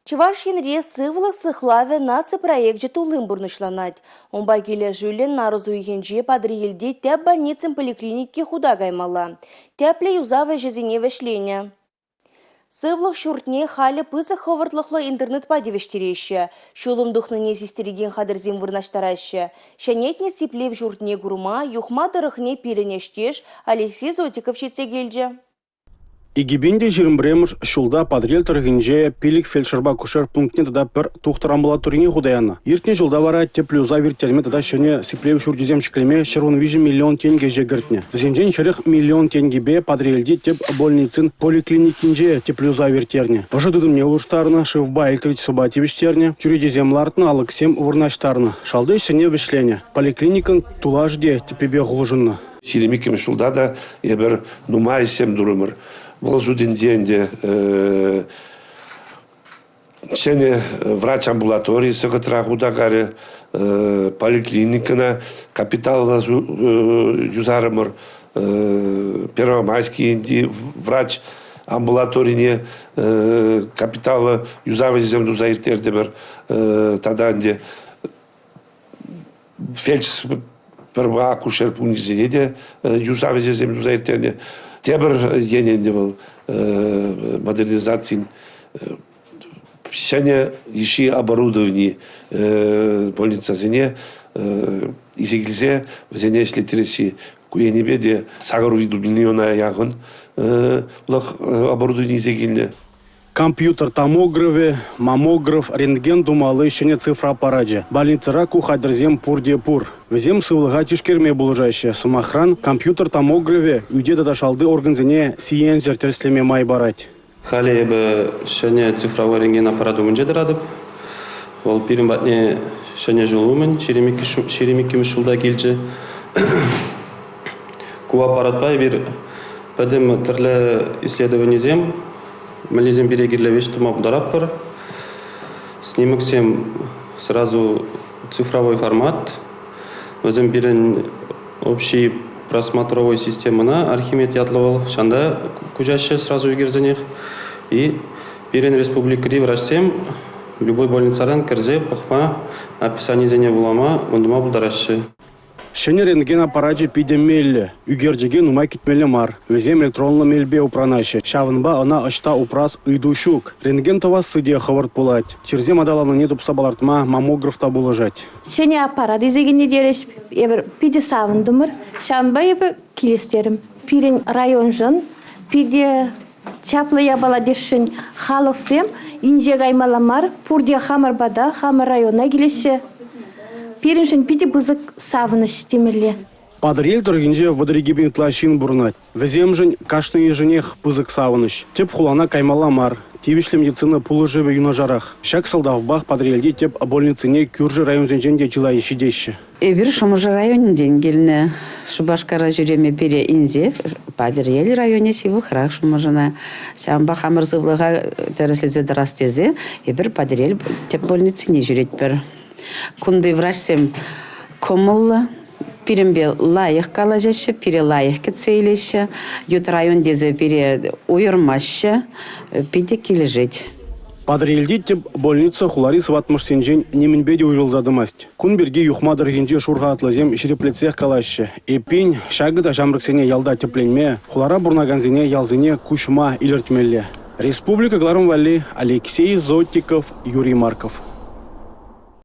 Чувашинре сывлық сықлаве наци-проект жетулым бұрнышланад. Онба келе жүлін нарызу егенже падриелде тәп больницын поликлиникке худа гаймала. Тәпле юзавы жезіне вешлене. Сывлық шуртне халі пызы ховартлықлы интернет падевештереші. Шулым дұхныне сестереген қадырзем вырнаштарашы. Шанетне сиплев журтне гурма, юхмадырықне пиренештеш Алексей Зотиков шетсе келже. Игибенде жирмбремыш шулда подрел тұрғынже пилік фельдшерба күшер пунктне тада бір тұқтыр амбулаторине худаяна. Ертне жылда вара теплюза вертельме тада шыне сиплев шурдезем шіклеме шырвынвижі миллион тенге жегіртне. Взенжен шырық миллион тенгебе подрелде теп больницын поликлиникинже теплюза вертерне. Уже дудымне улуштарны, шывба эльтрич субативиштерне, чуридезем лартны, алыксем урнаштарны. Шалды сене вишлене. Поликлиникын тулажде тепебе ғулжынны. Силемикем шулда да ебір нумайсем дурымыр. Бұл жүден денде сене врач амбулатории сығытрағуда ғары поликлиникына капиталына юзарымыр. Первомайский инди врач амбулаторине капиталы юзавы земду заиртердемір. Таданде фельдс первый акушер пунктизеде юзавы земду заиртерде. Тебір ененде был модернизация сене еши оборудование больница зене изегилзе зене слетереси куенебеде сагару виду миллиона ягын лох оборудование изегилне. Компьютер томографы, маммограф, рентген думалы шене цифра аппараджа. Больницара кухадрзем пур-де-пур. Везем сывлыға тишкерме булыжаще. Сымахран компьютер томографы үйде дадашалды органзене сиен зертерслеме май барать. Хали ебі шене цифровой рентген аппараты мүнже дырадып. Ол пирин батне шене жылумен, шеремеккемі шулда келчі. Ку аппарат бай бір пәдім түрлі исследование зем. Малезем берегерле вещь тумап дараппар. Снимок всем сразу цифровой формат. Возем берен общий просмотровой системы на Архимед ятловал. Шанда кужаще сразу егерзенех. И берен республикари врачсем любой больницаран керзе пахма описание зене вулама ондума булдараще. Шене рентген аппараджи пидемелле, үгерджеген умай китмелі мар. Везем электронлы мелбе упранаще. Шавынба ана ашта упрас үйдушук. Рентген това сыде хавард булать. Черзем адаланы не тупса балартма маммографта булыжать. Шене аппарат изегенне дереш ебір пиде савындымыр. Шанба ебі келестерім. Пирен район жын, пиде чаплы ябала дешін халықсем, инже гаймаламар, пурде хамар бада, хамар района келесе. Перешін пиде бызык савыныш темірле. Падрел тұргенже вадрегебен тлашин бурнать. Веземжін кашны еженех бызык савыныш. Теп хулана каймаламар. Тивишле медицина пулы живе юнажарах. Шак салдавбах подрелде теп больницыне кюржи район зенженде чила ешидеші. Эбір шымыжы районен келіне. Шубашкара жүреме бере инзе. Падрел районе сивы храк шымыжына. Шамба хамырзывлыға тәріслезе дырастезе. Эбір падрел теп больницыне жүрет бір. Кунды врачсем комылы, пиренбе лайық калажашы, пире лайық кетсейлеші, ют район дезе пире уйырмашы, пиде кележет. Падрелде теп больница хулари сватмыш сенжен неменбеде уйрылзадымасть. Кун берге юхмадыр генде шурға атлазем шереплецех калашы. Эпень шагыда жамрыксене ялда тепленме, хулара бурнаганзене ялзене кушма илертмелле. Республика Гларум Вали, Алексей Зотиков, Юрий Марков.